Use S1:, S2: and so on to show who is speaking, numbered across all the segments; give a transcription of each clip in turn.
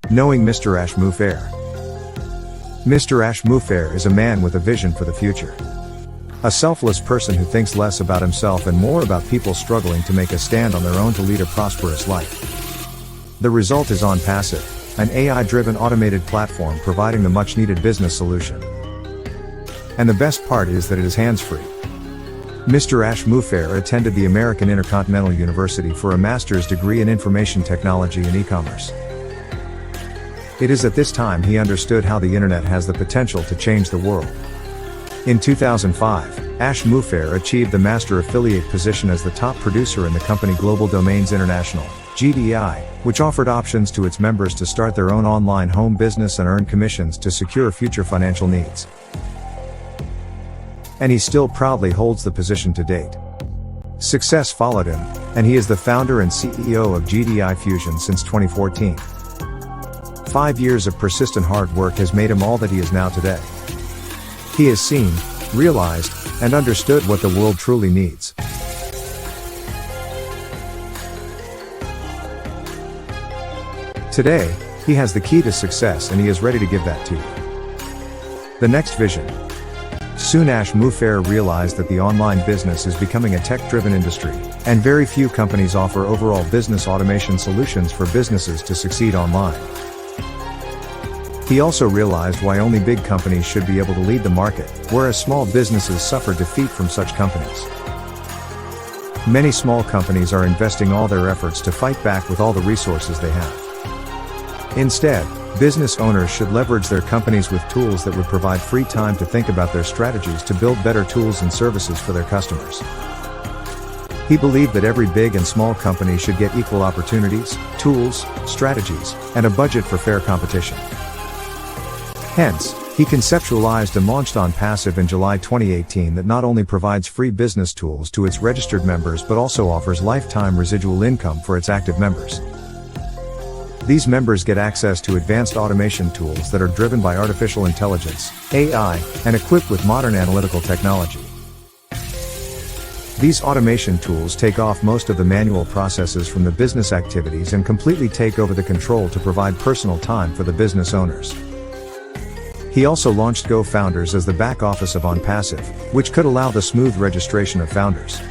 S1: Knowing Mr. Ash Mufareh. Mr. Ash Mufareh is a man with a vision for the future. A selfless person who thinks less about himself and more about people struggling to make a stand on their own to lead a prosperous life. The result is Onpassive, an AI-driven automated platform providing the much-needed business solution. And the best part is that it is hands-free. Mr. Ash Mufareh attended the American InterContinental University for a master's degree in information technology and e-commerce. It is at this time he understood how the internet has the potential to change the world. In 2005, Ash Mufareh achieved the master affiliate position as the top producer in the company Global Domains International, GDI, which offered options to its members to start their own online home business and earn commissions to secure future financial needs. And he still proudly holds the position to date. Success followed him, and he is the founder and CEO of GDI Fusion since 2014. 5 years of persistent hard work has made him all that he is now today. He has seen, realized, and understood what the world truly needs. Today, he has the key to success and he is ready to give that to you. The next vision. Soon Ash Mufareh realized that the online business is becoming a tech-driven industry, and very few companies offer overall business automation solutions for businesses to succeed online. He also realized why only big companies should be able to lead the market, whereas small businesses suffer defeat from such companies. Many small companies are investing all their efforts to fight back with all the resources they have. Instead, business owners should leverage their companies with tools that would provide free time to think about their strategies to build better tools and services for their customers. He believed that every big and small company should get equal opportunities, tools, strategies, and a budget for fair competition. Hence, he conceptualized and launched Onpassive in July 2018 that not only provides free business tools to its registered members but also offers lifetime residual income for its active members. These members get access to advanced automation tools that are driven by artificial intelligence, AI, and equipped with modern analytical technology. These automation tools take off most of the manual processes from the business activities and completely take over the control to provide personal time for the business owners. He also launched Go Founders as the back office of Onpassive, which could allow the smooth registration of founders.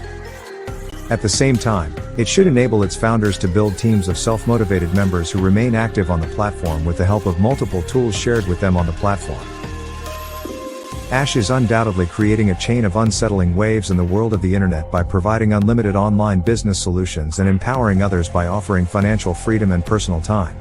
S1: At the same time, it should enable its founders to build teams of self-motivated members who remain active on the platform with the help of multiple tools shared with them on the platform. Ash is undoubtedly creating a chain of unsettling waves in the world of the internet by providing unlimited online business solutions and empowering others by offering financial freedom and personal time.